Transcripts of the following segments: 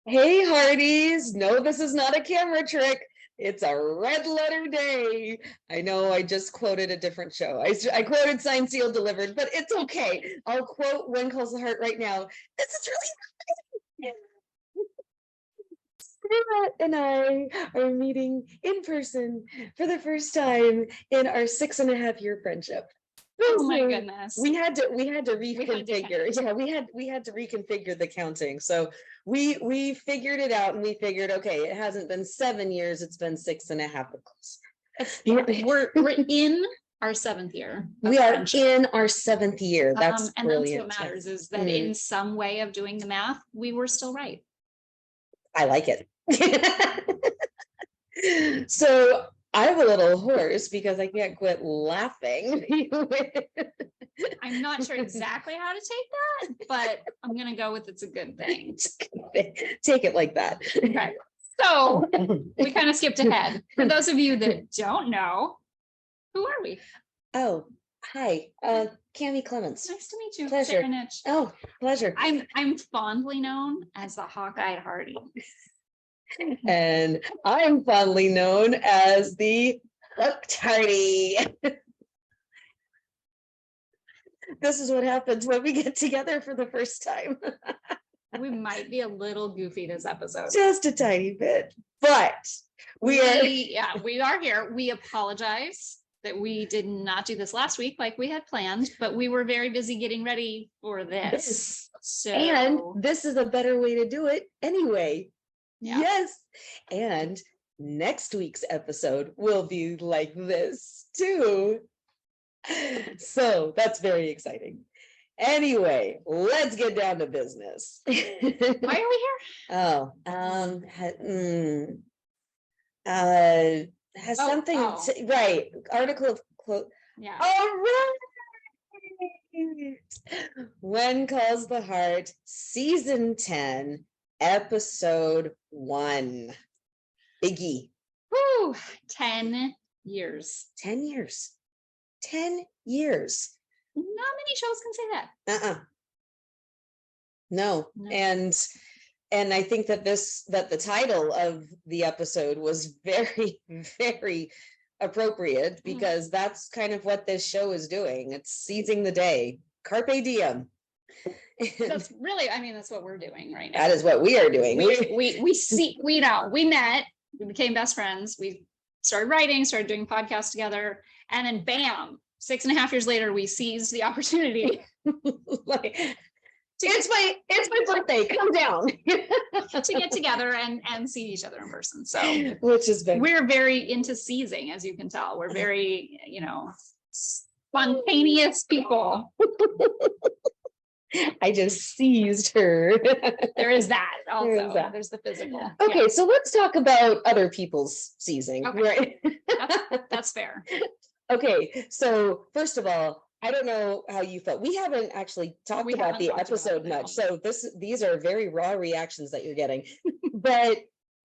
Hey, Hearties. No, this is not a camera trick. It's a red letter day. I know I just quoted a different show. I quoted Signed, Sealed, Delivered, but it's okay. I'll quote When Calls the Heart right now. This is really Sarah and I are meeting in person for the first time in our 6.5-year friendship. Oh my goodness. We had to reconfigure. Yeah, we had to reconfigure the counting. So we figured it out, and we figured, okay, it hasn't been 7 years, it's been 6.5. We're in our 7th year. We are in our 7th year. That's and brilliant. That's what matters, is that in some way of doing the math, we were still right. I like it. So I have a little hoarse because I can't quit laughing. I'm not sure exactly how to take that, but I'm going to go with it's a good thing. Take it like that. Okay. So we kind of skipped ahead. For those of you that don't know, who are we? Oh, hi. Cami Clements. Nice to meet you. Pleasure. Oh, pleasure. I'm fondly known as the Hawk-Eyed Hearty. And I'm fondly known as the Hooked Hearty. This is what happens when we get together for the first time. We might be a little goofy this episode. Just a tiny bit, but we are here. We apologize that we did not do this last week like we had planned, but we were very busy getting ready for this. So, and this is a better way to do it anyway. Yeah. Yes. And next week's episode will be like this too. So that's very exciting. Anyway, let's get down to business. Why are we here? Oh, has something to, right. Article of quote. Yeah. All right. When Calls the Heart, season 10, episode 1. Biggie. Woo! 10 years. 10 years. 10 years. Not many shows can say that. No. And I think that the title of the episode was very, very appropriate, because that's kind of what this show is doing. It's seizing the day. Carpe Diem. That's really, that's what we're doing right now. That is what we are doing. We met, we became best friends. We started writing, started doing podcasts together, and then bam, 6.5 years later, we seized the opportunity. It's my birthday. Come down to get together and see each other in person. So, which is we're very into seizing, as you can tell. We're very, spontaneous people. I just seized her. There is that also. There's the physical. Okay, so let's talk about other people's seizing. Okay. Right? That's fair. Okay, so first of all, I don't know how you felt. We haven't actually talked about the episode much, so these are very raw reactions that you're getting. But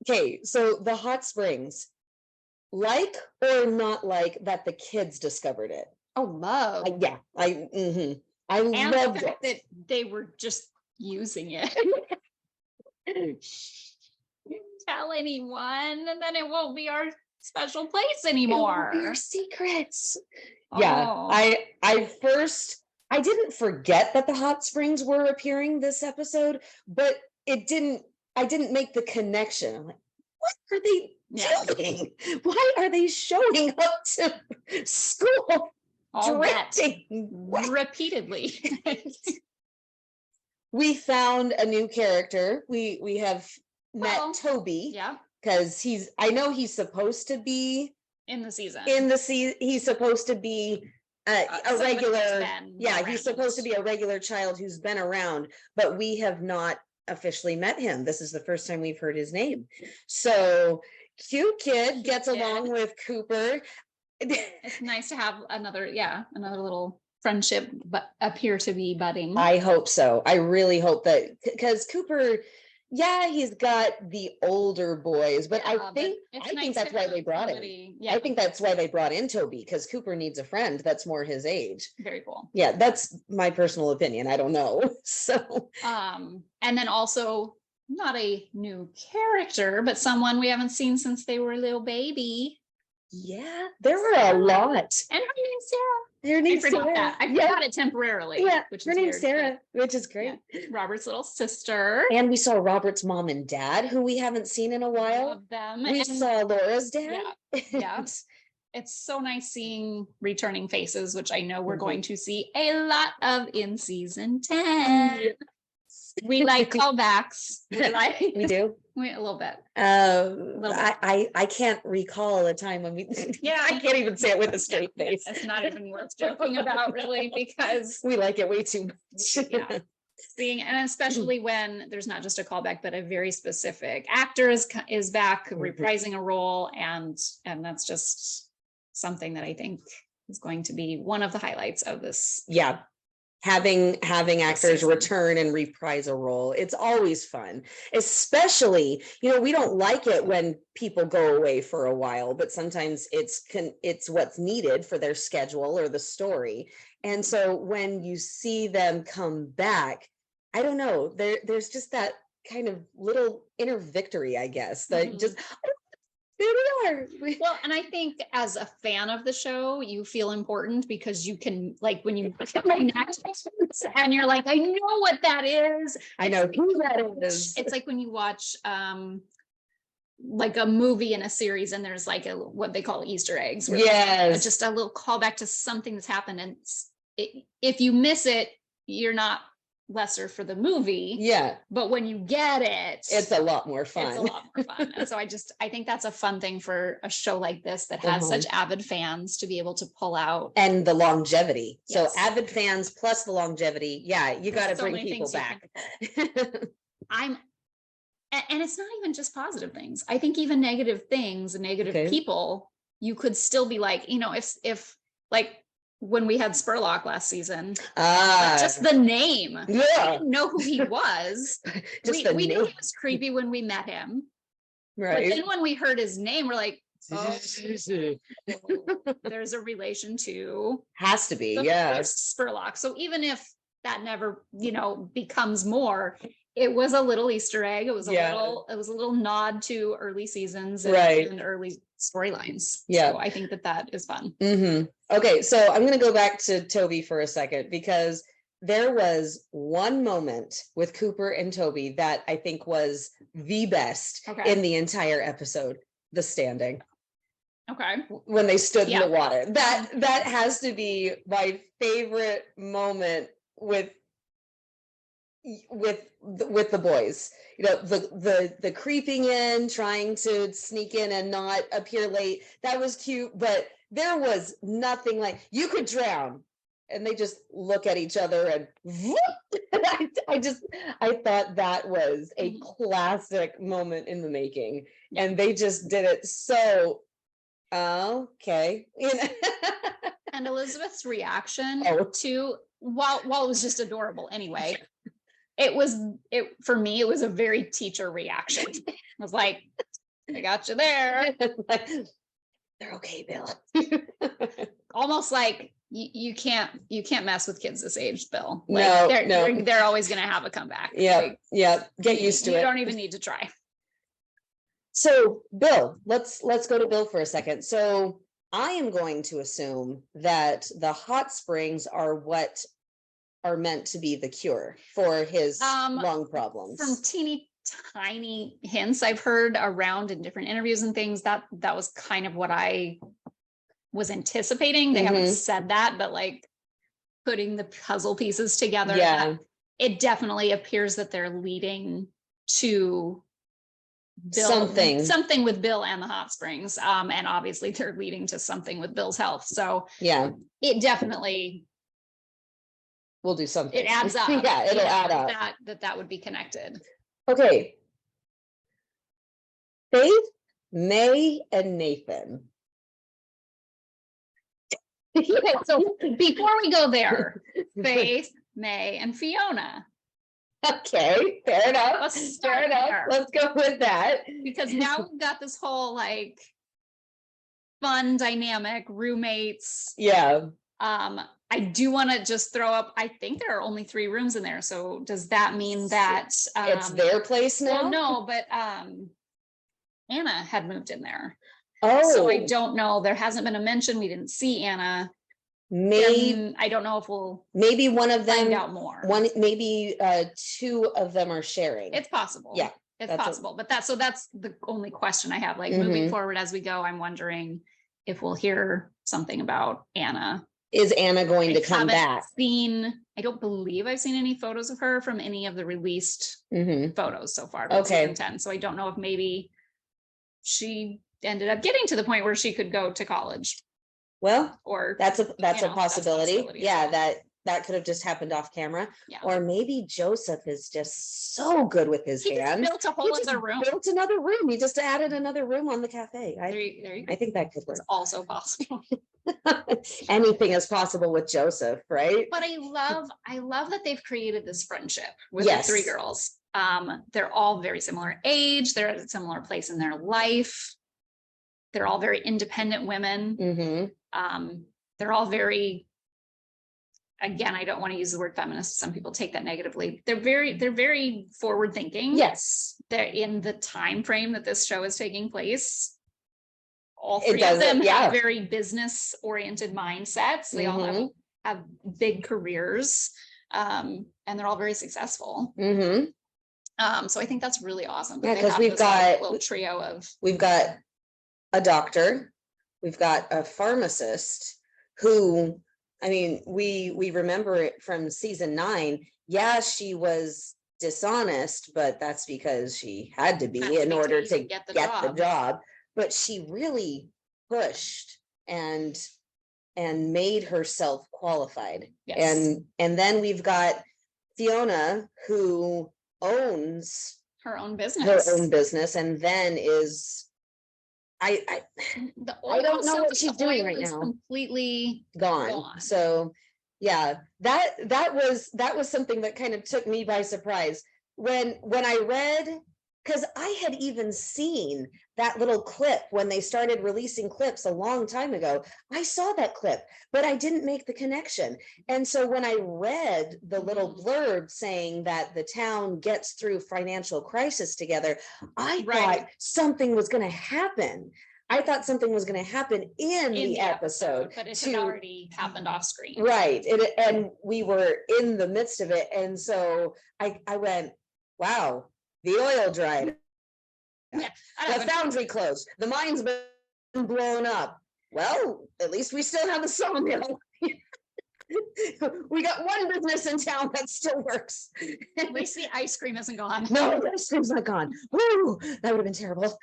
okay, so the hot springs, like or not like that the kids discovered it? Oh, love. Yeah, I loved the fact that they were just using it. Tell anyone, and then it won't be our special place anymore. It won't be our secrets. Yeah, I didn't forget that the hot springs were appearing this episode, but I didn't make the connection. I'm like, what are they doing? Why are they showing up to school? Repeatedly. We found a new character. We have met Toby. Yeah. Because I know he's supposed to be in the season. He's supposed to be a regular. Yeah, he's supposed to be a regular child who's been around, but we have not officially met him. This is the first time we've heard his name. So cute kid gets along with Cooper. It's nice to have another little friendship but appear to be budding. I hope so. I really hope that, because Cooper, he's got the older boys, but I think that's why they brought him. I think that's why they brought in Toby, because Cooper needs a friend that's more his age. Very cool. Yeah, that's my personal opinion. I don't know. So and then also not a new character, but someone we haven't seen since they were a little baby. Yeah, there were a lot. And her name's Sarah. Her name's I forgot Sarah. that. I Yeah. forgot it temporarily. Yeah, which her is name's weird, Sarah, which is great. Yeah. Robert's little sister. And we saw Robert's mom and dad, who we haven't seen in a while. Love them. We And saw Laura's dad. Yeah. It's so nice seeing returning faces, which I know we're Mhm. going to see a lot of in season 10. We like callbacks. We do. A little bit. I can't recall a time when we. Yeah, I can't even say it with a straight face. It's not even worth joking about, really, because we like it way too much. Yeah. Seeing, and especially when there's not just a callback, but a very specific actor is back reprising a role, and that's just something that I think is going to be one of the highlights of this. Yeah. Having actors season. return and reprise a role, it's always fun. Especially, we don't like it when people go away for a while, but sometimes it's what's needed for their schedule or the story. And so when you see them come back, I don't know, there's just that kind of little inner victory, I guess, that just, there we are. Well, and I think as a fan of the show, you feel important because you can, like, when you connect and you're like, I know what that is. I know who that is. It's like when you watch like a movie in a series and there's like what they call Easter eggs. Yes. Just a little callback to something that's happened. And if you miss it, you're not lesser for the movie. Yeah. But when you get it, it's a lot more fun. It's a lot more fun. And so I think that's a fun thing for a show like this that has such avid fans to be able to pull out. And the longevity. Yes. So avid fans plus the longevity. Yeah, you got to bring people back. And it's not even just positive things. I think even negative things and negative people, you could still be like, if like when we had Spurlock last season, just the name. Yeah. I didn't know who he was. we knew he was creepy when we met him. Right. But then when we heard his name, we're like, oh, there's a relation to has to be, Spurlock. So even if that never, becomes more, it was a little Easter egg. It was a little nod to early seasons and early storylines. Yeah. So I think that is fun. Okay, so I'm going to go back to Toby for a second, because there was one moment with Cooper and Toby that I think was the best in the entire episode, the standing. Okay. When they stood in the water. That has to be my favorite moment with the boys. The creeping in, trying to sneak in and not appear late. That was cute, but there was nothing like, you could drown, and they just look at each other and whoop. I thought that was a classic moment in the making, and they just did it so okay. And Elizabeth's reaction to while it was just adorable anyway. For me, it was a very teacher reaction. I was like, I got you there. They're okay, Bill. Almost like you can't mess with kids this age, Bill. Like, they're always going to have a comeback. Get used to it. You don't even need to try. So Bill, let's go to Bill for a second. So I am going to assume that the hot springs are what are meant to be the cure for his lung problems. From teeny tiny hints I've heard around in different interviews and things, that was kind of what I was anticipating. They haven't said that, but like putting the puzzle pieces together, it definitely appears that they're leading to Bill, something with Bill and the hot springs. And obviously they're leading to something with Bill's health. So it definitely will do something. It adds up. It'll add up. That would be connected. Okay. Faith, May, and Nathan. So before we go there, Faith, May, and Fiona. Okay, fair enough. Let's go with that. Because now we've got this whole like fun dynamic, roommates. Yeah. I do want to just throw up, I think there are only 3 rooms in there. So does that mean that It's their place now? well, no, but Anna had moved in there. Oh, So I don't know. There hasn't been a mention. We didn't see Anna. maybe I don't know if we'll maybe one of them find out more. maybe 2 of them are sharing. It's possible. Yeah, it's possible. But that's the only question I have. Like Mhm. moving forward as we go, I'm wondering if we'll hear something about Anna. Is Anna going to come haven't back? I don't believe I've seen any photos of her from any of the released Mhm. photos so far. Okay. Season 10. So I don't know if maybe she ended up getting to the point where she could go to college. Well, Or that's a that's a possibility. possibility as Yeah, well. that could have just happened off camera. Yeah. Or maybe Joseph is just so good with his He just hands. built a whole other room. Built another room. He just added another room on the cafe. There you go. I think that could It's work. also possible. Anything is possible with Joseph, right? But I love that they've created this friendship with Yes. the 3 girls. They're all very similar age. They're at a similar place in their life. They're all very independent women. Mm-hmm. They're all very, again, I don't want to use the word feminist. Some people take that negatively. They're very forward thinking. Yes. They're in the time frame that this show is taking place. All 3 of them yeah. have very business oriented mindsets. They all have big careers. And they're all very successful. Mm-hmm. So I think that's really awesome. Yeah, because we've got little trio of. We've got a doctor, we've got a pharmacist who, I mean, we remember it from season 9. Yeah, she was dishonest, but that's because she had to be in order to get the job. But she really pushed and made herself qualified. Yes. And then we've got Fiona, who owns her own business, and then is I don't know what she's doing right now. Completely gone. So yeah, that was something that kind of took me by surprise when I read, because I had even seen that little clip when they started releasing clips a long time ago. I saw that clip, but I didn't make the connection. And so when I read the little blurb saying that the town gets through financial crisis together, I thought something was going to happen. I thought something was going to happen in the episode, but it had already happened off screen. Right. And we were in the midst of it. And so I went, wow, the oil dried. Yeah, the foundry closed. The mine's been blown up. Well, at least we still have the sawmill. We got one business in town that still works. At least the ice cream isn't gone. No, the ice cream's not gone. Woo, that would have been terrible.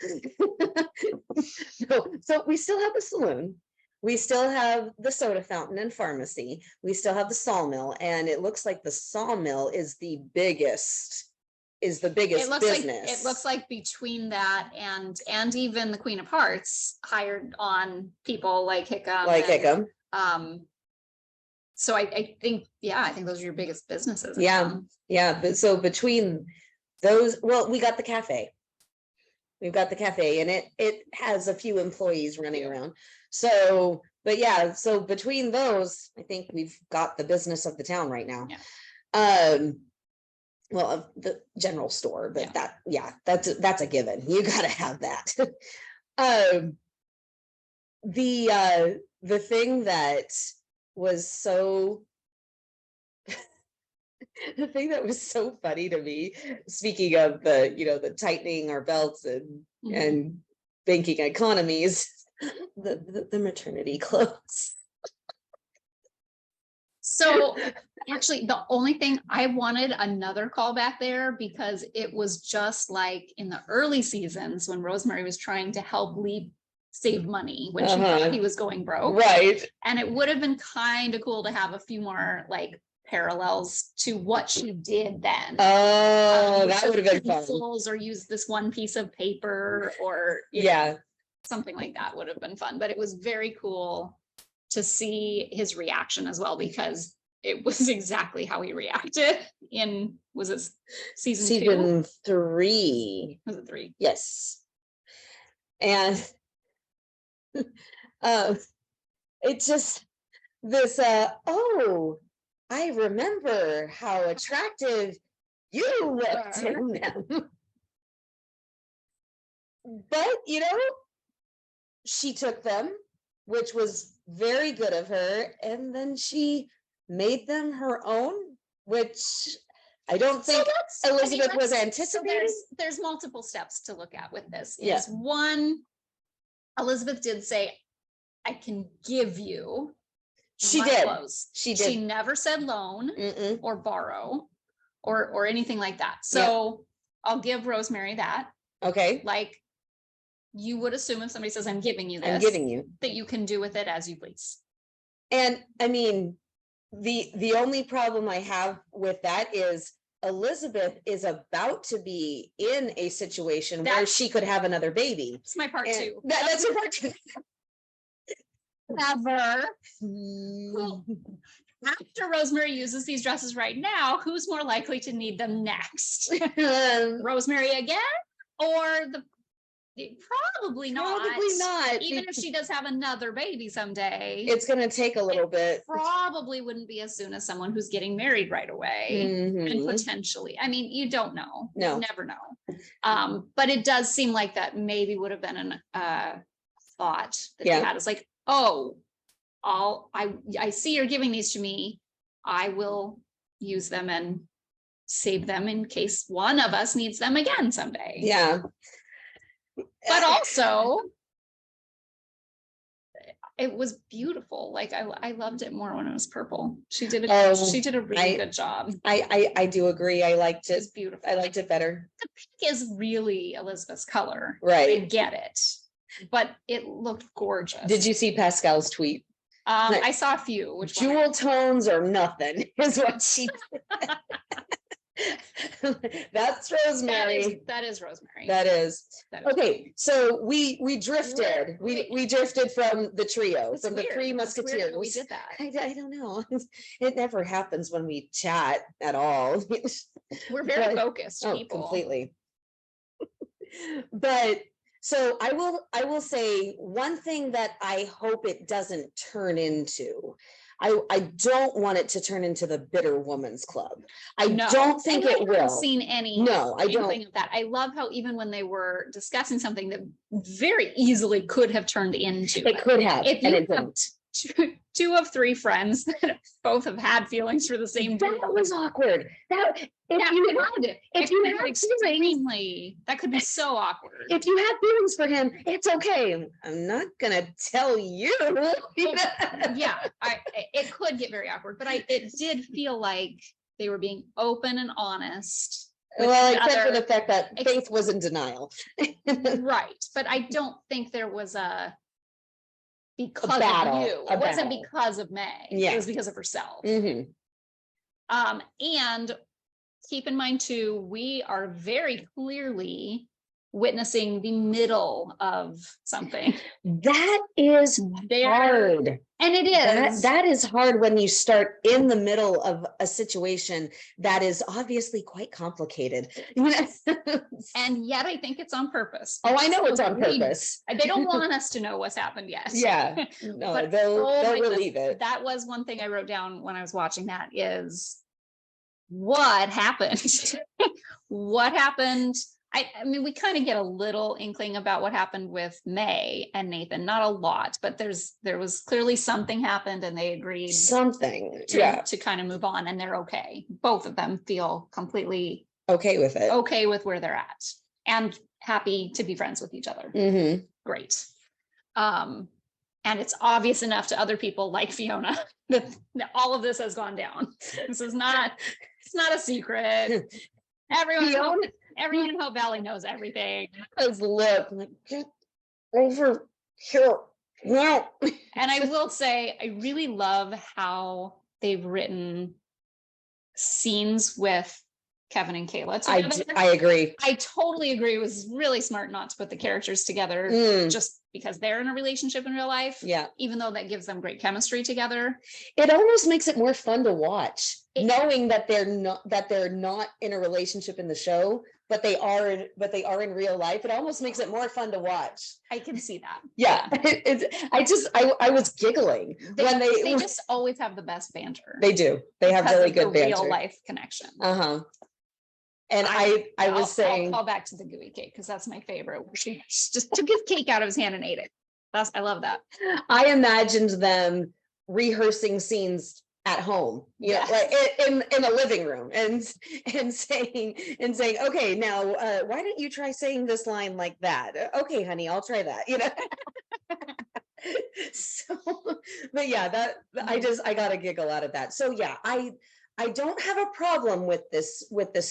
So we still have the saloon. We still have the soda fountain and pharmacy. We still have the sawmill. And it looks like the sawmill is the biggest business. It looks like between that and even the Queen of Hearts hired on people like Hickam. So I think those are your biggest businesses. Yeah. But so between those, well, we got the cafe. We've got the cafe, and it has a few employees running around. So, but yeah, so between those, I think we've got the business of the town right now. Yeah. Well, of the general store, but that's a given. You got to have that. The thing that was so the thing that was so funny to me, speaking of the tightening our belts and banking economies, the maternity clothes. So actually, the only thing I wanted another callback there, because it was just like in the early seasons when Rosemary was trying to help Lee save money when she thought he was going broke. Right. And it would have been kind of cool to have a few more like parallels to what she did then. Oh, that would have been fun. Or use this one piece of paper or something like that would have been fun. But it was very cool to see his reaction as well, because it was exactly how he reacted in, was it season 3? Was it 3? Yes. And it just, this, oh, I remember how attractive you looked in them. But, she took them, which was very good of her, and then she made them her own, which I don't think Elizabeth was anticipating. So there's multiple steps to look at with this. Yeah. Is one, Elizabeth did say, I can give you She my did. clothes. She did. She never said loan Mm-mm. or borrow or anything like that. So I'll give Rosemary that. Okay. Like, you would assume if somebody says, I'm giving you this, I'm giving you. that you can do with it as you please. And I mean, the only problem I have with that is Elizabeth is about to be in a situation where she could have another baby. That's my part two. That's your part two. Ever. After Rosemary uses these dresses right now, who's more likely to need them next? Rosemary again? Or probably not. Probably not. Even if she does have another baby someday, it's going to take a little bit. Probably wouldn't be as soon as someone who's getting married right away. And potentially, I mean, you don't know. No. You never know. But it does seem like that maybe would have been an thought that they had. It's like, oh, I see you're giving these to me. I will use them and save them in case one of us needs them again someday. Yeah. But also, it was beautiful. Like I loved it more when it was purple. She did a really good job. I do agree. I liked it. It's beautiful. I liked it better. The pink is really Elizabeth's color. Right. I get it, but it looked gorgeous. Did you see Pascal's tweet? I saw a few. Which jewel tones or nothing is what she That's Rosemary. That is Rosemary. That is. Okay, so we drifted. We drifted from the trio, from the Three Musketeers. We did that. I don't know. It never happens when we chat at all. We're very focused people. Completely. But so I will say one thing that I hope it doesn't turn into. I don't want it to turn into the bitter woman's club. I don't think it will. Seen any? No, I don't. Of that. I love how even when they were discussing something that very easily could have turned into it could have, if and you it didn't. Two of three friends that both have had feelings for the same dude. That was awkward. If you had extremely, that could be so awkward. If you have feelings for him, it's okay. I'm not gonna tell you. Yeah, it could get very awkward, but it did feel like they were being open and honest. Well, except for the fact that Faith was in denial. Right, but I don't think there was because of you. It wasn't because of May. Yeah. It was because of herself. Mm-hmm. And keep in mind too, we are very clearly witnessing the middle of something. That is hard. And it is. That is hard when you start in the middle of a situation that is obviously quite complicated. And yet I think it's on purpose. Oh, I know it's on purpose. They don't want us to know what's happened yet. Yeah. No, but they'll relieve it. That was one thing I wrote down when I was watching that is what happened? What happened? I mean, we kind of get a little inkling about what happened with May and Nathan, not a lot, but there was clearly something happened and they agreed to kind of move on, and they're okay. Both of them feel completely okay with it, okay with where they're at, and happy to be friends with each other. Mm-hmm. Great. And it's obvious enough to other people like Fiona that all of this has gone down. It's not a secret. Everyone in Hope Valley knows everything. His lip, like, get over here. No. And I will say, I really love how they've written scenes with Kevin and Kayla together. I agree. I totally agree. It was really smart not to put the characters together just because they're in a relationship in real life. Yeah. Even though that gives them great chemistry together. It almost makes it more fun to watch, knowing that they're not in a relationship in the show. but they are in real life, it almost makes it more fun to watch. I can see that. Yeah. I was giggling when they just always have the best banter. They do. They have really good banter. Real life connection. Uh-huh. And I was saying, I'll call back to the gooey cake because that's my favorite. Where she just took his cake out of his hand and ate it. I love that. I imagined them rehearsing scenes at home, you know, like in a living room, and saying, okay, now why don't you try saying this line like that? Okay, honey, I'll try that, you know. So, but yeah, I got a giggle out of that. So yeah, I don't have a problem with this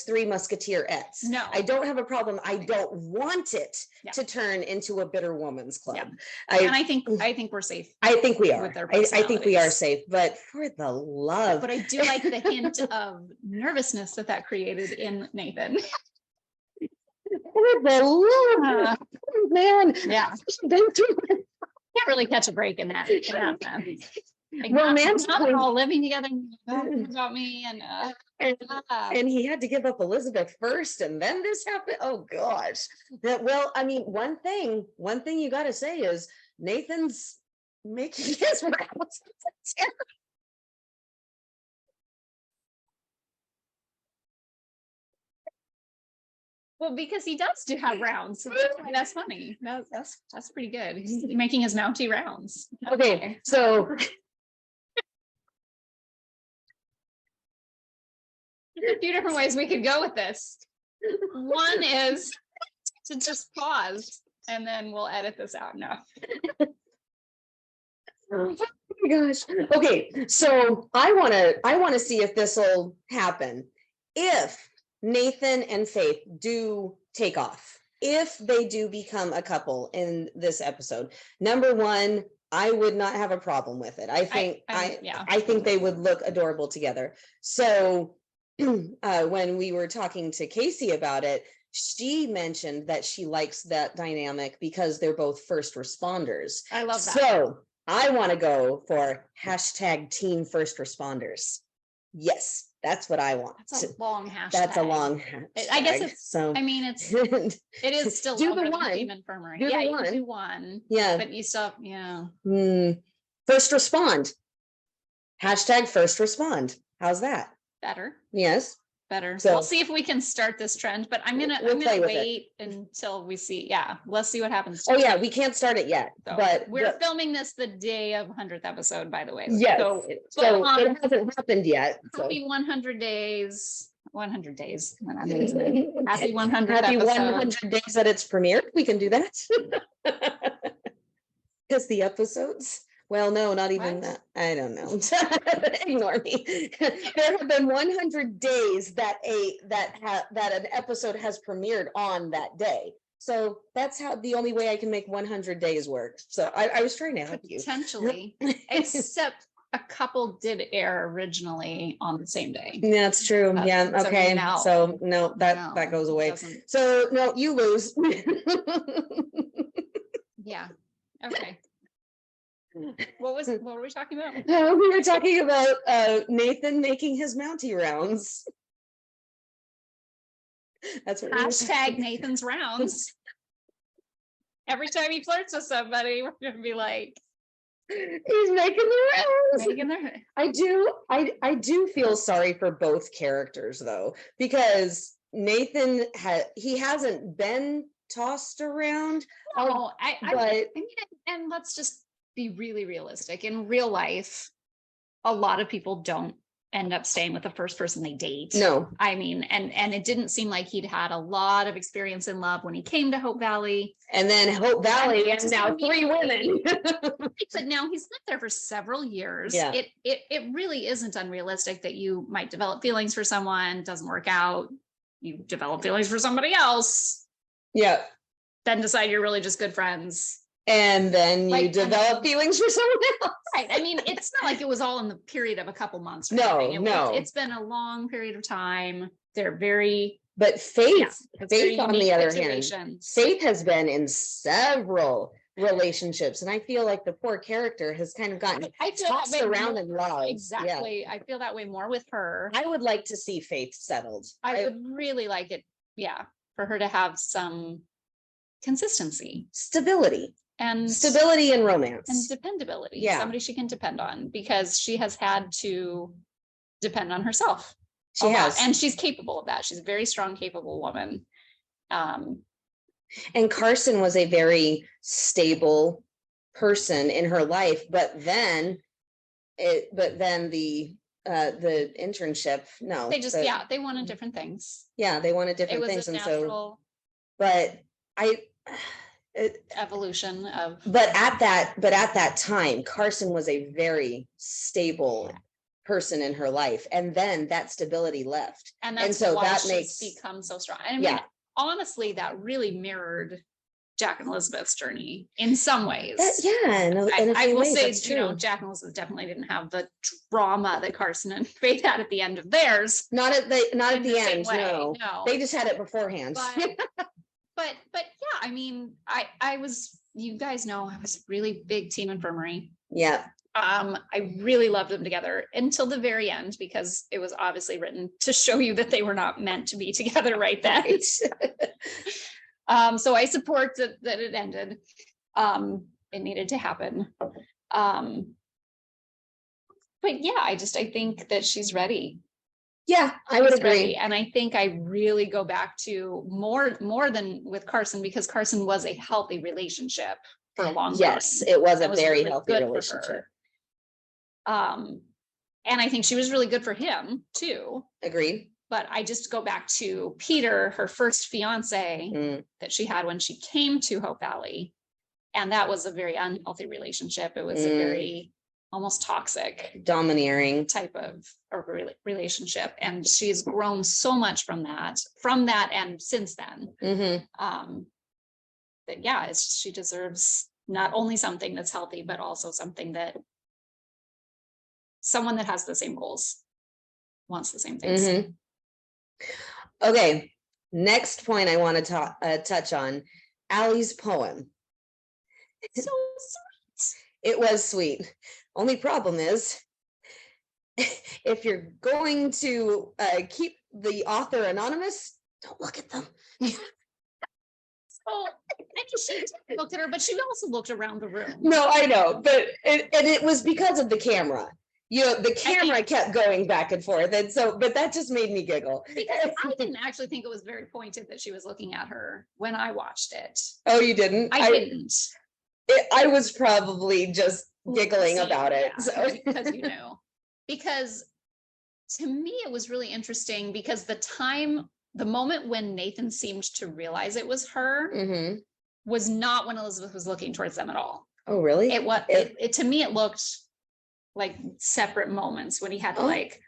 Three Musketeer-ettes. No, I don't have a problem. I don't want it to turn into a bitter woman's club. Yeah. And I think we're safe. I think we are. I think we are safe, but for the love. But I do like the hint of nervousness that created in Nathan. For the love, man. Yeah. Can't really catch a break in that sense. Like romantically, all living together about me, and he had to give up Elizabeth first, and then this happened. Oh gosh. Well, I mean, one thing you got to say is Nathan's making his rounds. Well, because he does have rounds, so that's funny. That's pretty good. He's making his mounty rounds. Okay, so. There's a few different ways we could go with this. One is to just pause and then we'll edit this out. No. Oh my gosh. Okay, so I want to see if this will happen. If Nathan and Faith do take off, if they do become a couple in this episode, number one, I would not have a problem with it. I think I think they would look adorable together. So when we were talking to Casey about it, she mentioned that she likes that dynamic because they're both first responders. I love that. So I want to go for #team first responders. Yes, that's what I want. That's a long hashtag. That's a long hashtag. I guess it's so. I mean, it is still do the one. Infirmary. Yeah, you can do one. Yeah, but you still first respond. #first respond. How's that? Better. Yes. Better. So we'll see if we can start this trend, but I'm gonna wait until we see. Yeah, let's see what happens. Oh yeah, we can't start it yet, so but we're filming this the day of 100th episode, by the way. Yes. So it hasn't happened yet. Happy 100 days. 100 days. Happy 100. Happy 100 days at its premiere. We can do that. Because the episodes. Well, no, not even that. I don't know. Ignore me. There have been 100 days that an episode has premiered on that day. So that's the only way I can make 100 days work. So I was trying to help you. Potentially, except a couple did air originally on the same day. That's true. Yeah. Okay. So no, that goes away. So no, you lose. Yeah. Okay. What were we talking about? We were talking about Nathan making his Mountie rounds. That's what #Nathan's rounds. Every time he flirts with somebody, we're gonna be like, he's making the rounds. I do feel sorry for both characters though, because Nathan hasn't been tossed around. Oh, I mean, and let's just be really realistic. In real life, a lot of people don't end up staying with the first person they date. No, I mean, and it didn't seem like he'd had a lot of experience in love when he came to Hope Valley. And then Hope Valley is now 3 women. But now he's lived there for several years. Yeah. It really isn't unrealistic that you might develop feelings for someone, doesn't work out, you develop feelings for somebody else. Yeah. Then decide you're really just good friends. And then you develop feelings for someone else. Right. I mean, it's not like it was all in the period of a couple months. No. It's been a long period of time. They're very. But Faith on the other hand, Faith has been in several relationships, and I feel like the poor character has kind of gotten tossed around in love. Exactly. Yeah. I feel that way more with her. I would like to see Faith settled. I would really like it. Yeah. for her to have some consistency Stability and in romance and dependability. Yeah. Somebody she can depend on, because she has had to depend on herself. She has. And she's capable of that. She's a very strong, capable woman. And Carson was a very stable person in her life, but then the internship, no, they just they wanted different things. Yeah, they wanted different things, and so, but evolution of. But at that time, Carson was a very stable person in her life, and then that stability left, and so why that makes become so strong. I mean, honestly, that really mirrored Jack and Elizabeth's journey in some ways. I will say, Jack and Elizabeth definitely didn't have the drama that Carson and Faith had at the end of theirs. Not at the end. No, they just had it beforehand. But yeah, I mean, I was, you guys know, I was a really big team Infirmary. Yeah. I really loved them together until the very end, because it was obviously written to show you that they were not meant to be together right then. So I support that it ended. It needed to happen. But yeah, I think that she's ready. Yeah, I would agree. Ready. And I think I really go back to more than with Carson, because Carson was a healthy relationship for a long time. Yes, it was a very healthy relationship. And I think she was really good for him too. Agreed. But I just go back to Peter, her first fiance that she had when she came to Hope Valley. And that was a very unhealthy relationship. It was a very almost toxic, domineering type of relationship. And she's grown so much from that and since then. That yeah, she deserves not only something that's healthy, but also something that someone that has the same goals, wants the same things. Okay, next point I want to touch on, Allie's poem. So sweet. It was sweet. Only problem is, if you're going to keep the author anonymous, don't look at them. So she looked at her, but she also looked around the room. No, I know, but it was because of the camera. The camera kept going back and forth, and so, but that just made me giggle. Because I didn't actually think it was very pointed that she was looking at her when I watched it. Oh, you didn't? I didn't. I was probably just giggling about it. Yeah, so because you knew. Because to me, it was really interesting, because the moment when Nathan seemed to realize it was her was not when Elizabeth was looking towards them at all. Oh, really? It to me, it looked like separate moments when he had to like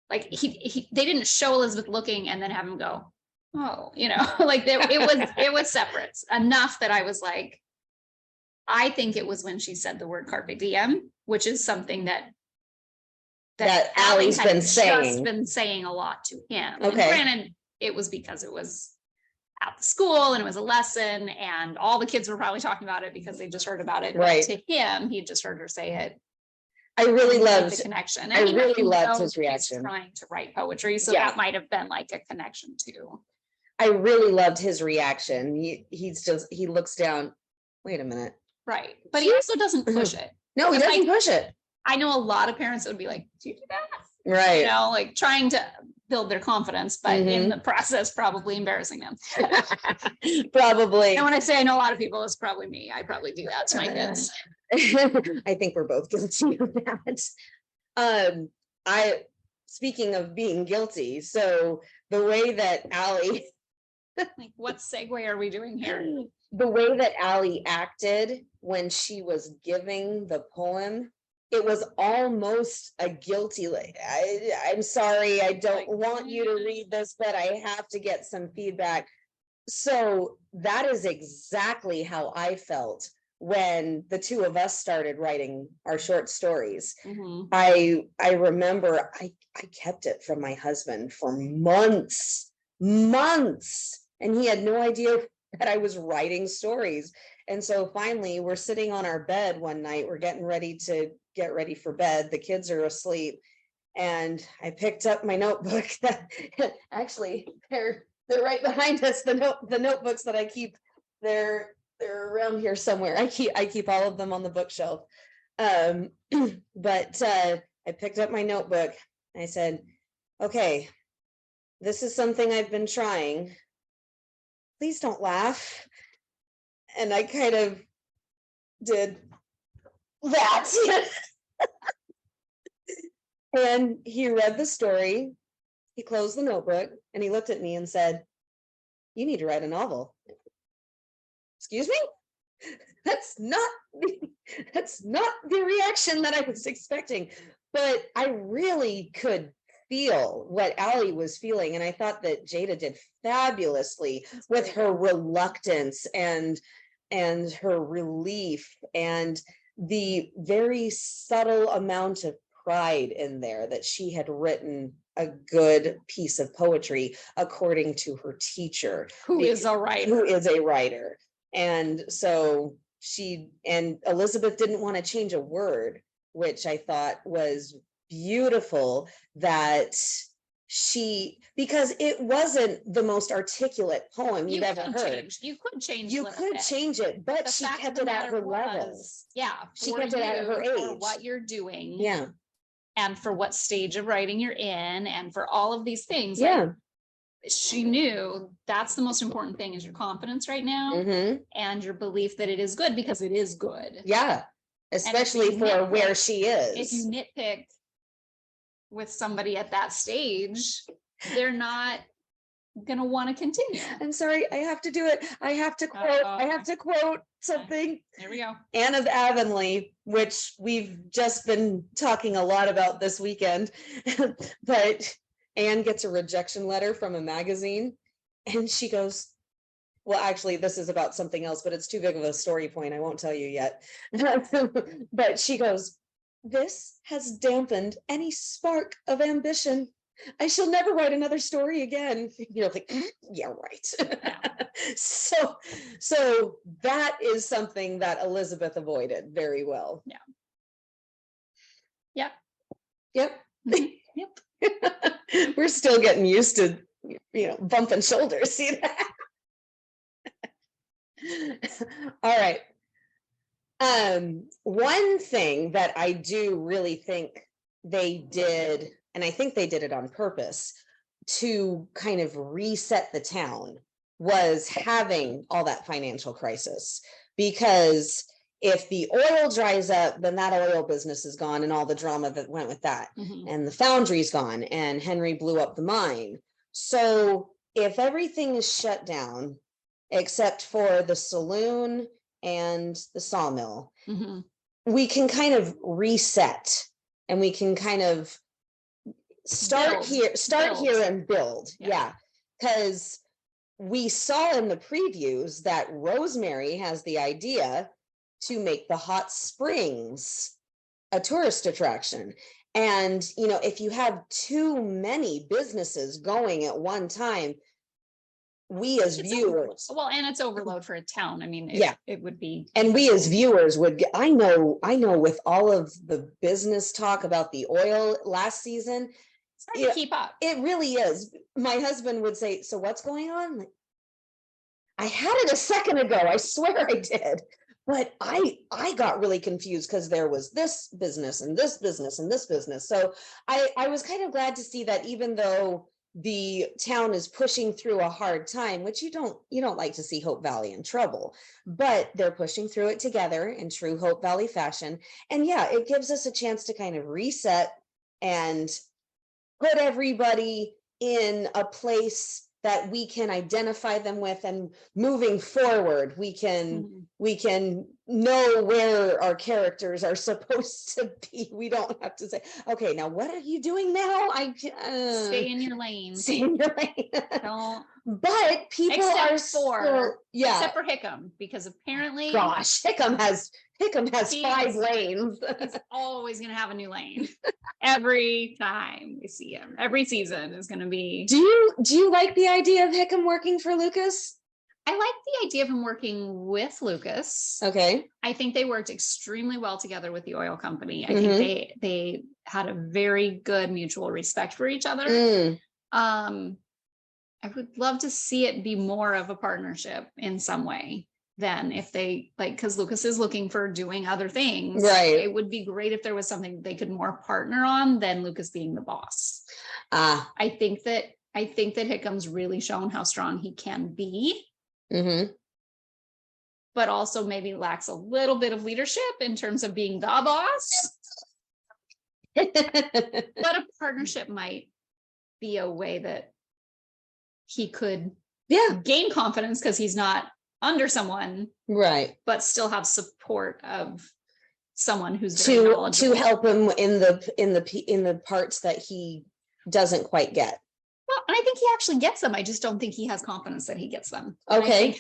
they didn't show Elizabeth looking and then have him go, oh, like it was separate enough that I was like, I think it was when she said the word Carpe Diem, which is something that Allie's been saying a lot to him. Okay. And granted, it was because it was at the school and it was a lesson and all the kids were probably talking about it because they just heard about it. Right. But to him, he just heard her say it. I really loved the connection. And I really loved his reaction. He's trying to write poetry, so that might have been like a connection too. I really loved his reaction. He looks down. Wait a minute. Right, but he also doesn't push it. No, he doesn't push it. I know a lot of parents that would be like, "Do you do that?" Right. Like trying to build their confidence, but in the process, probably embarrassing them. Probably. And when I say I know a lot of people, it's probably me. I probably do that to my kids. I think we're both guilty of that. Speaking of being guilty, so the way that Allie, like, what segue are we doing here? The way that Allie acted when she was giving the poem, it was almost a guilty, like, I'm sorry, I don't want you to read this, but I have to get some feedback. So that is exactly how I felt when the two of us started writing our short stories. I remember I kept it from my husband for months, and he had no idea that I was writing stories. And so finally we're sitting on our bed one night, we're getting ready for bed, the kids are asleep, and I picked up my notebook that actually They're right behind us. The notebooks that I keep, they're around here somewhere. I keep all of them on the bookshelf. But I picked up my notebook. I said, okay, this is something I've been trying. Please don't laugh. And I kind of did that. And he read the story. He closed the notebook and he looked at me and said, you need to write a novel. Excuse me? That's not the reaction that I was expecting. But I really could feel what Allie was feeling. And I thought that Jada did fabulously with her reluctance and her relief and the very subtle amount of pride in there that she had written a good piece of poetry according to her teacher, who is a writer. And so Elizabeth didn't want to change a word, which I thought was beautiful, that because it wasn't the most articulate poem you've ever heard. You could change it, but she kept it at her level. Yeah. She kept it at her age. For what you're doing. Yeah. And for what stage of writing you're in, and for all of these things. Yeah. She knew that's the most important thing is your confidence right now, and your belief that it is good, because it is good. Yeah. Especially for where she is. If you nitpick with somebody at that stage, they're not gonna want to continue. I'm sorry, I have to do it. I have to quote something. There we go. Anne of Avonlea, which we've just been talking a lot about this weekend. But Anne gets a rejection letter from a magazine and she goes, well, actually, this is about something else, but it's too big of a story point. I won't tell you yet. But she goes, this has dampened any spark of ambition. I shall never write another story again. You're like, yeah, right. So that is something that Elizabeth avoided very well. Yeah. Yep. Yep. We're still getting used to, bumping shoulders. See that? All right. One thing that I do really think they did, and I think they did it on purpose to kind of reset the town, was having all that financial crisis. Because if the oil dries up, then that oil business is gone and all the drama that went with that. And the foundry's gone and Henry blew up the mine. So if everything is shut down, except for the saloon and the sawmill, we can kind of reset and we can kind of start here and build. Yeah. Because we saw in the previews that Rosemary has the idea to make the hot springs a tourist attraction. And, if you have too many businesses going at one time, we as viewers, and it's overload for a town. I mean, it would be, and we as viewers would get, I know with all of the business talk about the oil last season, it's hard to keep up. It really is. My husband would say, so what's going on? Like, I had it a second ago. I swear I did. But I got really confused because there was this business and this business and this business. So I was kind of glad to see that, even though the town is pushing through a hard time, which you don't like to see Hope Valley in trouble, but they're pushing through it together in true Hope Valley fashion. And it gives us a chance to kind of reset and put everybody in a place that we can identify them with, and moving forward, we can know where our characters are supposed to be. We don't have to say, okay, now what are you doing now? Stay in your lane. Stay in your lane. Don't. But people except for Hickam, because apparently, gosh, Hickam has 5 lanes. He's always going to have a new lane. Every time we see him, every season is going to be. Do you like the idea of Hickam working for Lucas? I like the idea of him working with Lucas. Okay. I think they worked extremely well together with the oil company. I think they had a very good mutual respect for each other. I would love to see it be more of a partnership in some way than if they like, because Lucas is looking for doing other things. Right. It would be great if there was something they could more partner on than Lucas being the boss. I think that Hickham's really shown how strong he can be, but also maybe lacks a little bit of leadership in terms of being the boss. But a partnership might be a way that he could gain confidence because he's not under someone, right, but still have support of someone who's to help him in the parts that he doesn't quite get. Well, and I think he actually gets them. I just don't think he has confidence that he gets them. Okay.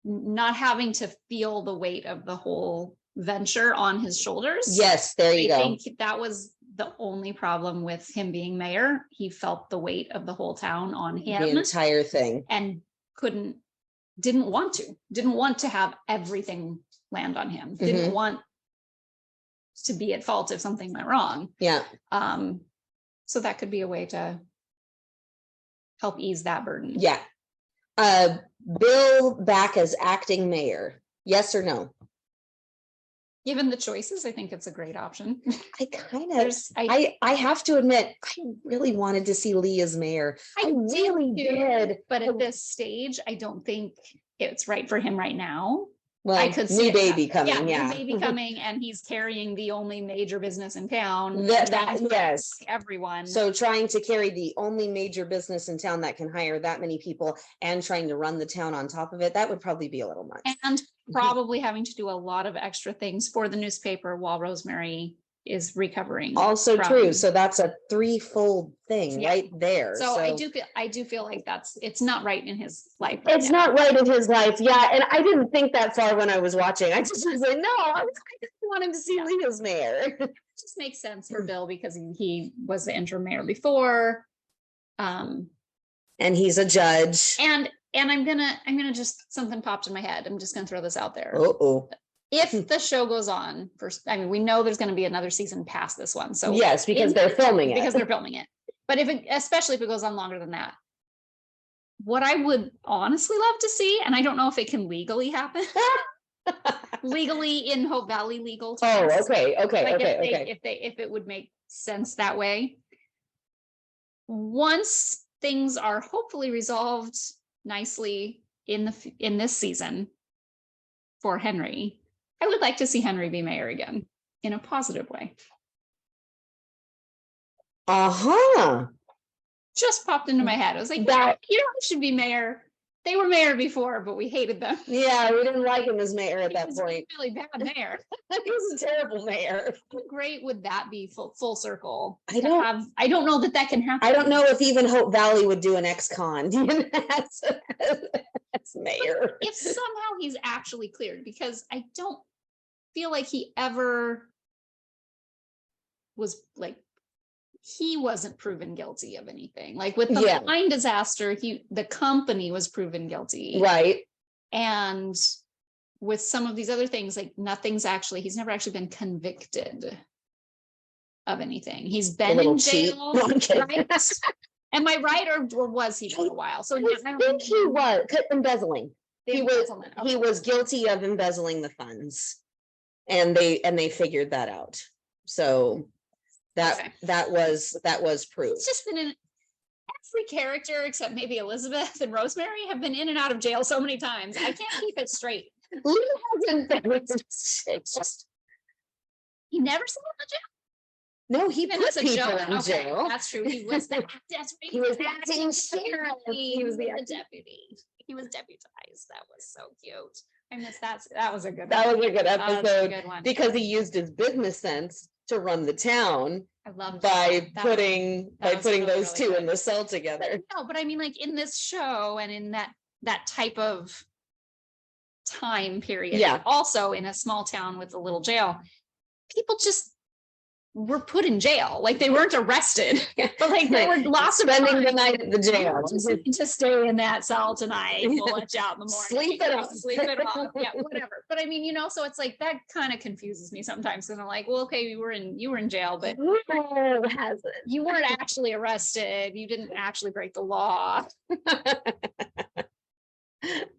Not having to feel the weight of the whole venture on his shoulders. Yes, there you go. I think that was the only problem with him being mayor. He felt the weight of the whole town on him. The entire thing. And didn't want to have everything land on him. Didn't want to be at fault if something went wrong. Yeah. So that could be a way to help ease that burden. Yeah. Bill back as acting mayor. Yes or no? Given the choices, I think it's a great option. I have to admit, I really wanted to see Lee as mayor. I really did. But at this stage, I don't think it's right for him right now. Well, I could see new baby coming. New baby coming, and he's carrying the only major business in town. Yes, everyone. So trying to carry the only major business in town that can hire that many people and trying to run the town on top of it, that would probably be a little much. And probably having to do a lot of extra things for the newspaper while Rosemary is recovering. Also true. So that's a threefold thing right there. So I do feel like it's not right in his life. It's not right in his life. Yeah. And I didn't think that far when I was watching. I just was like, no, I just wanted to see Lee as mayor. It just makes sense for Bill because he was the interim mayor before. And he's a judge. And I'm gonna just, something popped in my head. I'm just gonna throw this out there. If the show goes on we know there's going to be another season past this one. So yes, because they're filming it. But especially if it goes on longer than that, what I would honestly love to see, and I don't know if it can legally happen, legally in Hope Valley legal terms. Oh, okay. If it would make sense that way. Once things are hopefully resolved nicely in this season for Henry, I would like to see Henry be mayor again in a positive way. Just popped into my head. I was like, that who should be mayor? They were mayor before, but we hated them. Yeah, we didn't like him as mayor at that point. Really bad mayor. He was a terrible mayor. How great would that be? Full circle. I don't know that can happen. I don't know if even Hope Valley would do an ex-con as mayor. If somehow he's actually cleared, because I don't feel like he ever was he wasn't proven guilty of anything. Like with the mine disaster, the company was proven guilty. Right. And with some of these other things, he's never actually been convicted of anything. He's been in jail. Right? Am I right? Or was he for a while? So I think he was embezzling. He was guilty of embezzling the funds. And they figured that out. So that was proved. It's just been in every character except maybe Elizabeth and Rosemary have been in and out of jail so many times. I can't keep it straight. Lee hasn't been. It's just he never sat in the jail. No, he put people in jail. That's true. He was he was acting sheriff. He was the deputy. He was deputized. That was so cute. I miss that. That was a good. That was a good episode because he used his business sense to run the town. I love by putting those two in the cell together. But I mean, in this show and in that type of time period, also in a small town with a little jail, people just were put in jail. Like they weren't arrested, but like they were lost spending the night at the jail. To stay in that cell tonight. We'll let you out in the morning. Sleep it off. Sleep it off. Yeah, whatever. But I mean, you know, so it's like that kind of confuses me sometimes. And I'm like, well, okay, you were in jail, but you weren't actually arrested. You didn't actually break the law.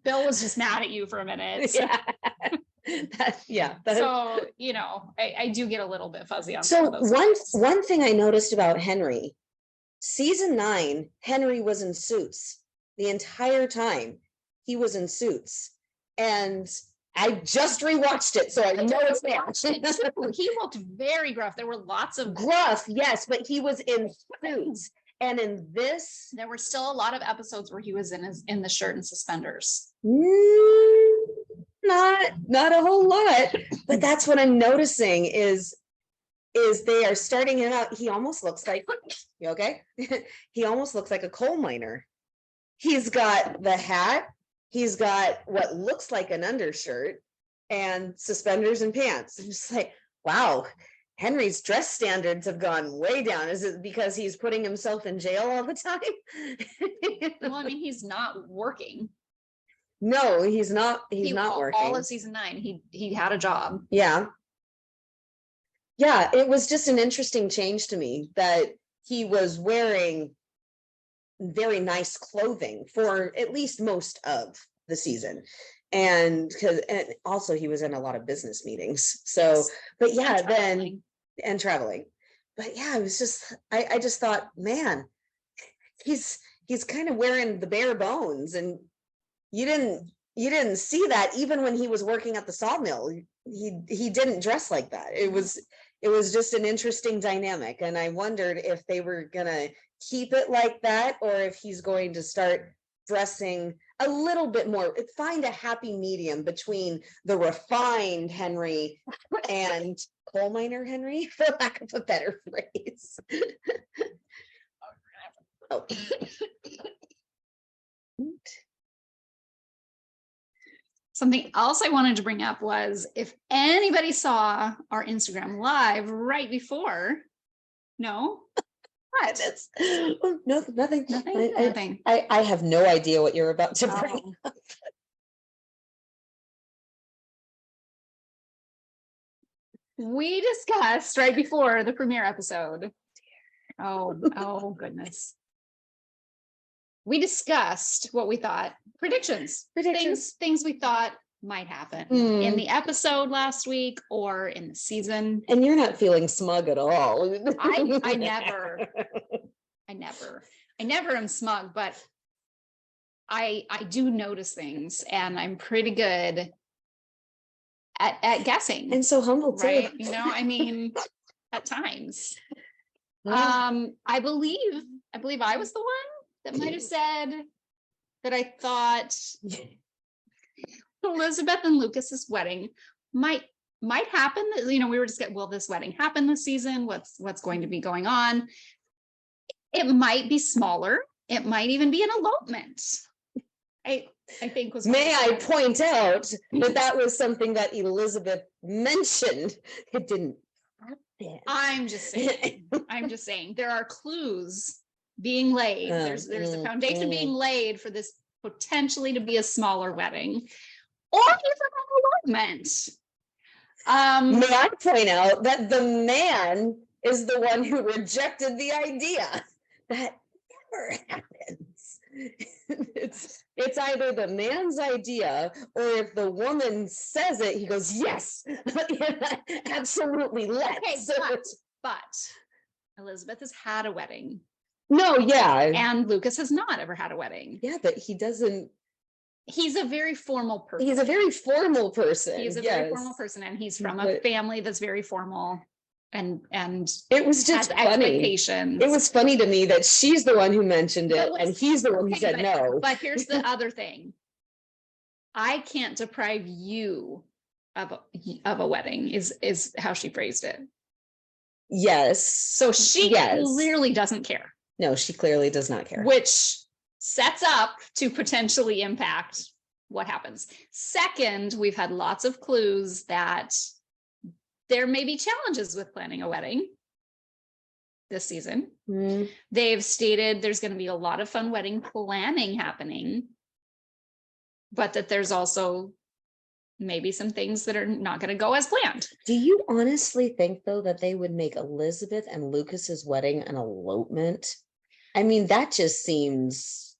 Bill was just mad at you for a minute. Yeah. So, you know, I do get a little bit fuzzy on so those one thing I noticed about Henry, season 9, Henry was in suits the entire time. He was in suits, and I just rewatched it, so I know it's there. He looked very gruff. There were lots of gruff, yes, but he was in suits. And in this, there were still a lot of episodes where he was in the shirt and suspenders. Not a whole lot, but that's what I'm noticing is they are starting him out. He almost looks like, you okay? He almost looks like a coal miner. He's got the hat, he's got what looks like an undershirt and suspenders and pants. I'm just like, wow, Henry's dress standards have gone way down. Is it because he's putting himself in jail all the time? Well, I mean, he's not working. No, he's not. He's not working. All of season 9, he had a job. Yeah. Yeah, it was just an interesting change to me that he was wearing very nice clothing for at least most of the season. And also he was in a lot of business meetings. So, yes. But yeah, and traveling. But yeah, it was just, I just thought, man, he's kind of wearing the bare bones, and you didn't see that even when he was working at the sawmill. He didn't dress like that. It was just an interesting dynamic, and I wondered if they were gonna keep it like that, or if he's going to start dressing a little bit more, find a happy medium between the refined Henry and coal miner Henry, for lack of a better phrase. Oh. Something else I wanted to bring up was, if anybody saw our Instagram live right before, no? What? No, nothing. Nothing. I have no idea what you're about to bring up. We discussed right before the premiere episode. Oh goodness. We discussed what we thought, predictions. Things we thought might happen in the episode last week or in the season. And you're not feeling smug at all. I never am smug, but I do notice things, and I'm pretty good at guessing. And so humble too. Right? You know, I mean, at times. I believe I was the one that might have said that I thought Elizabeth and Lucas's wedding might happen. You know, we were just will this wedding happen this season? What's going to be going on? It might be smaller. It might even be an elopement. I think was. May I point out that was something that Elizabeth mentioned. It didn't happen. I'm just saying there are clues being laid. There's a foundation being laid for this potentially to be a smaller wedding, or even an elopement. May I point out that the man is the one who rejected the idea. That never happens. It's either the man's idea, or if the woman says it, he goes, yes, absolutely, let's. Okay, but Elizabeth has had a wedding. No, yeah. And Lucas has not ever had a wedding. Yeah, but he doesn't. He's a very formal person. He's a very formal person. He's a very formal person, and he's from a family that's very formal. And it was just funny. It was funny to me that she's the one who mentioned it, and he's the one who said no. But here's the other thing. I can't deprive you of a wedding, is how she phrased it. Yes. So she clearly doesn't care. No, she clearly does not care. Which sets up to potentially impact what happens. Second, we've had lots of clues that there may be challenges with planning a wedding. this season. Mm. They've stated there's going to be a lot of fun wedding planning happening, but that there's also maybe some things that are not going to go as planned. Do you honestly think, though, that they would make Elizabeth and Lucas's wedding an elopement? I mean, that just seems,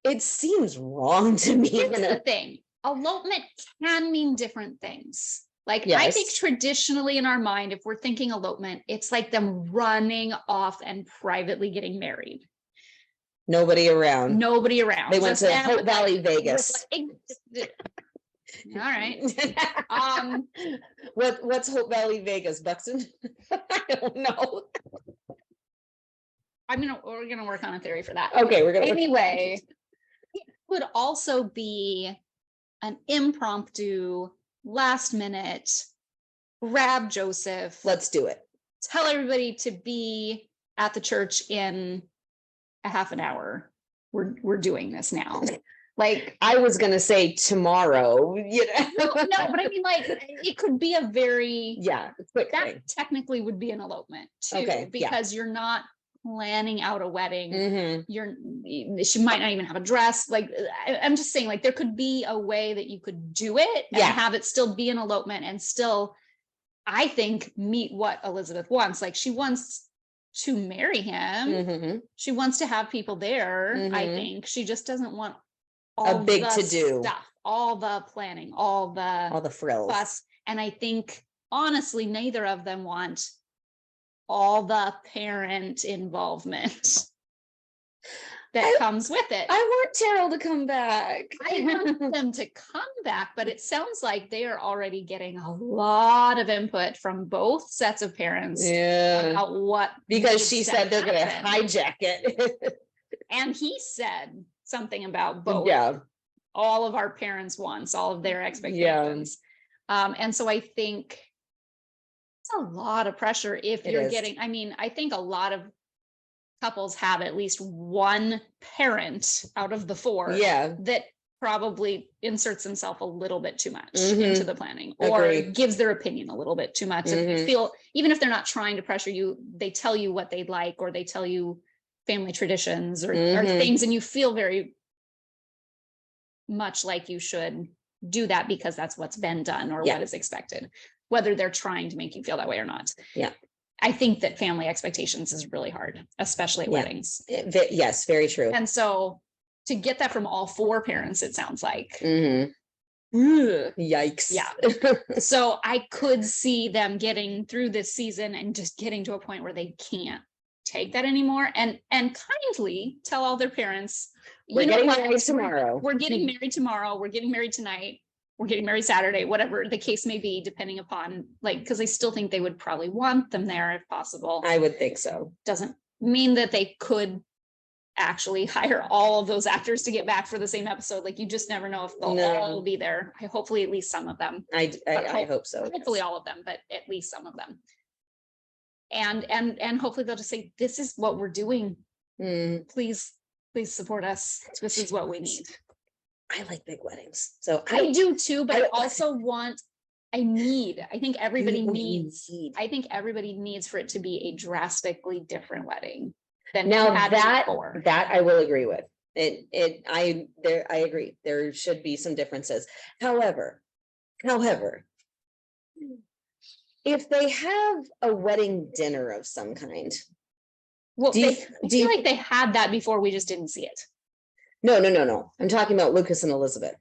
it seems wrong to me. Here's the thing. Elopement can mean different things. Like, I Yes. think traditionally in our mind, if we're thinking elopement, it's like them running off and privately getting married. Nobody around. Nobody around. They went Just to them, Hope Valley, Vegas. All right. What's Hope Valley, Vegas? Buxton? I don't know. We're gonna work on a theory for that. Okay, we're gonna. Anyway, it could also be an impromptu, last minute, grab Joseph. Let's do it. Tell everybody to be at the church in a half an hour. We're doing this now. Like, I was gonna say tomorrow, you know. no, but I mean, like, it could be a very, yeah, quick that thing. technically would be an elopement too, Okay, yeah. because you're not planning out a wedding. Mhm. She might not even have a dress. Like, I'm just saying, like, there could be a way that you could do it and Yeah. have it still be an elopement and still, I think, meet what Elizabeth wants. Like, she wants to marry him. Mhm. She wants to have people there. I Mhm. think she just doesn't want A all big the to-do. stuff, all the planning, all the frills. fuss. And I think, honestly, neither of them want all the parent involvement that comes with it. I want Terrell to come back. I want them to come back, but it sounds like they are already getting a lot of input from both sets of parents Yeah, about what, because needs she to said they're gonna happen. hijack it. And he said something about both. Yeah. All of our parents' wants, all of their expectations. And so I think it's a lot of pressure if It you're is. getting, I mean, I think a lot of couples have at least one parent out of the four Yeah. that probably inserts himself a little bit too much Mhm. into the planning, or Agreed. gives their opinion a little bit too much. If you Mhm. feel, even if they're not trying to pressure you, they tell you what they'd like, or they tell you family traditions or Mhm. things, and you feel very much like you should do that because that's what's been done or Yeah. what is expected, whether they're trying to make you feel that way or not. Yeah. I think that family expectations is really hard, especially at Yeah. weddings. Yes, very true. And so to get that from all four parents, it sounds like. Mhm. Ugh. Yikes. Yeah. So I could see them getting through this season and just getting to a point where they can't take that anymore, and kindly tell all their parents, We're you know getting what, married tomorrow. we're getting married tomorrow, we're getting married tonight, we're getting married Saturday, whatever the case may be, depending upon, like, because I still think they would probably want them there if possible. I would think so. Doesn't mean that they could actually hire all of those actors to get back for the same episode. Like, you just never know if they'll No. all be there. Hopefully at least some of them. I hope so. Hopefully all of them, but at least some of them. And hopefully they'll just say, this is what we're doing. Mm, Please support us. This is what we need. I like big weddings. So I do too, but I I- also want, I think everybody you needs, need. I think everybody needs for it to be a drastically different wedding than Now you had before. that I will agree with. I agree. There should be some differences. However, if they have a wedding dinner of some kind. Well, do you- I feel like they had that before, we just didn't see it. No. I'm talking about Lucas and Elizabeth.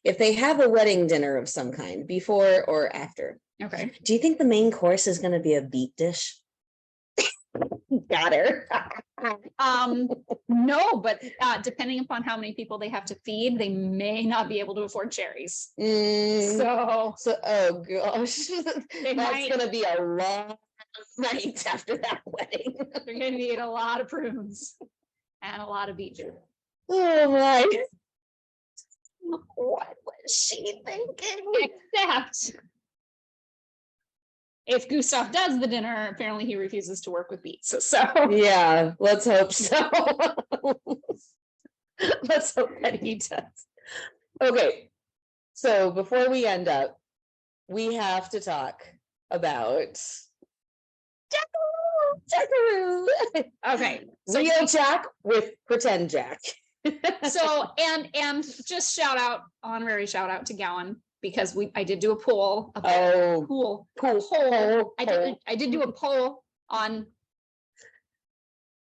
If they have a wedding dinner of some kind, before or after, Okay. do you think the main course is going to be a beet dish? Got her. No, but depending upon how many people they have to feed, they may not be able to afford cherries. So Oh gosh, They that's might- gonna be a long night after that wedding. they're gonna need a lot of prunes and a lot of beet juice. Oh my. What was she thinking? Except if Gustav does the dinner, apparently he refuses to work with beets. So Yeah, let's hope so. Let's hope that he does. Okay, so before we end up, we have to talk about Jackaroo. Okay. So Real Jack with pretend Jack. So, and just honorary shout out to Gowan, because I did do a poll. Poll. I did do a poll on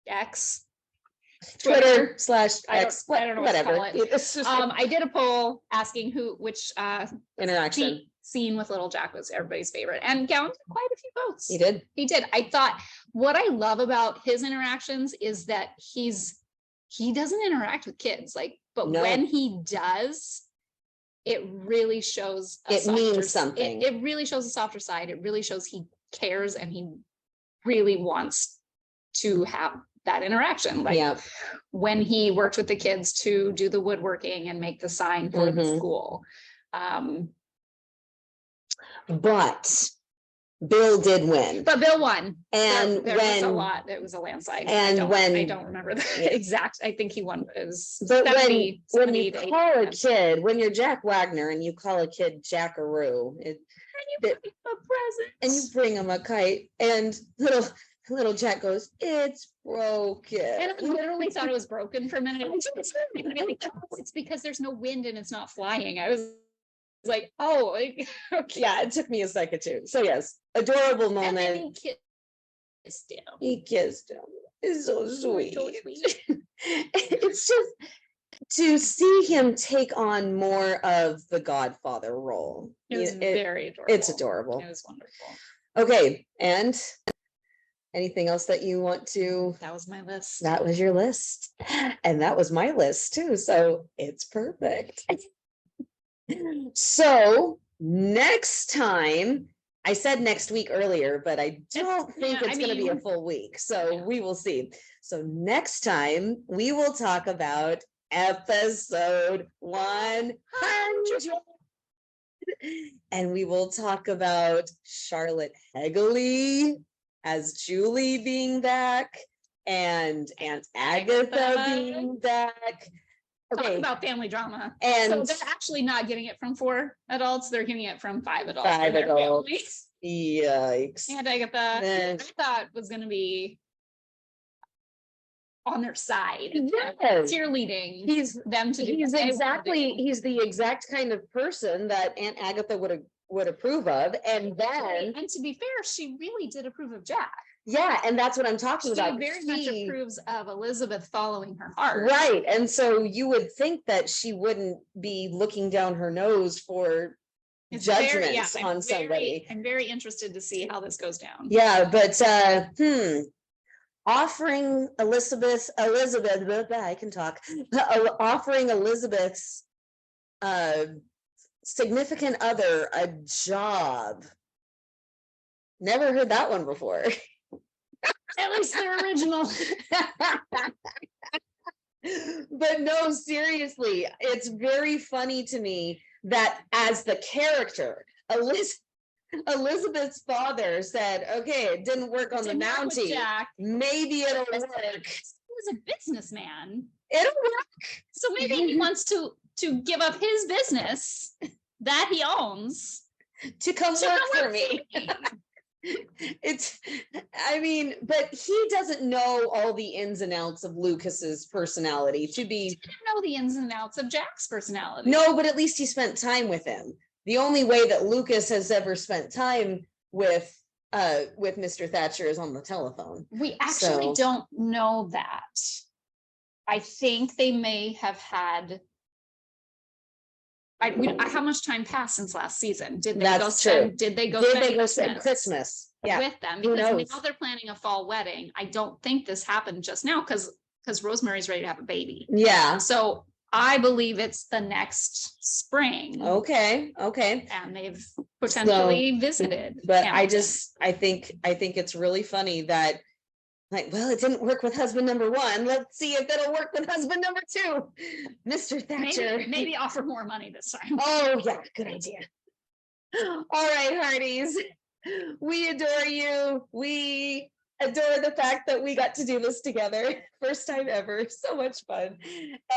X. Twitter / X, I don't know what to call it. It's just I did a poll asking which interaction scene with Little Jack was everybody's favorite, and Gowan got quite a few votes. He did. I thought what I love about his interactions is that he doesn't interact with kids, but when he does, it really shows it means something. It really shows a softer side. It really shows he cares and he really wants to have that interaction. When he worked with the kids to do the woodworking and make the sign for the school. But Bill did win. But Bill won. And there was a lot. It was a landslide. And I don't remember the exact. I think he won. It was but 70, when you call a kid, when you're Jack Wagner and you call a kid Jackaroo, and you bring him a present, and you bring him a kite, and little Jack goes, "It's broken." And I literally thought it was broken for a minute. It's because there's no wind and it's not flying. I was like, oh, okay. Yeah, it took me a second too. So yes, adorable moment. And he kissed him. It's so sweet. It's just to see him take on more of the Godfather role. It was very adorable. It's adorable. It was wonderful. Okay, and anything else that you want to? That was my list. That was your list, and that was my list too. So it's perfect. So next time, I said next week earlier, but I don't think it's going to be a full week. So we will see. So next time we will talk about episode 100. And we will talk about Charlotte Hegley as Julie being back and Aunt Agatha being back. Talk about family drama. And so they're actually not getting it from 4 adults, they're getting it from 5 adults. 5 adults. Yikes. And Agatha, I thought was going to be on their side. Yes. Cheerleading. He's the exact kind of person that Aunt Agatha would approve of. And then, and to be fair, she really did approve of Jack. Yeah, and that's what I'm talking about. She very much approves of Elizabeth following her heart. Right. And so you would think that she wouldn't be looking down her nose for judgments on somebody. I'm very interested to see how this goes down. Yeah, but offering Elizabeth, I can talk, offering Elizabeth's significant other a job. Never heard that one before. At least the original. But no, seriously, it's very funny to me that as the character, Elizabeth's father said, okay, it didn't work on the Mountie. Maybe it'll work. He was a businessman. It'll work. So maybe he wants to give up his business that he owns to come work for me. But he doesn't know all the ins and outs of Lucas's personality to be. He didn't know the ins and outs of Jack's personality. No, but at least he spent time with him. The only way that Lucas has ever spent time with Mr. Thatcher is on the telephone. We actually don't know that. I think they may have had. How much time passed since last season? Did they go spend Christmas with them? Because now they're planning a fall wedding. I don't think this happened just now because Rosemary's ready to have a baby. Yeah. So I believe it's the next spring. Okay. And they've potentially visited. But Hamilton. I think it's really funny that, it didn't work with husband number 1. Let's see if it'll work with husband number 2. Mr. Thatcher. Maybe offer more money this time. Oh, yeah, good idea. All right, Hearties. We adore you. We adore the fact that we got to do this together. First time ever. So much fun.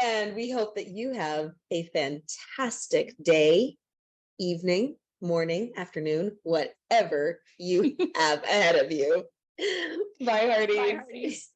And we hope that you have a fantastic day, evening, morning, afternoon, whatever you have ahead of you. Bye, Hearties. Bye, Hearties.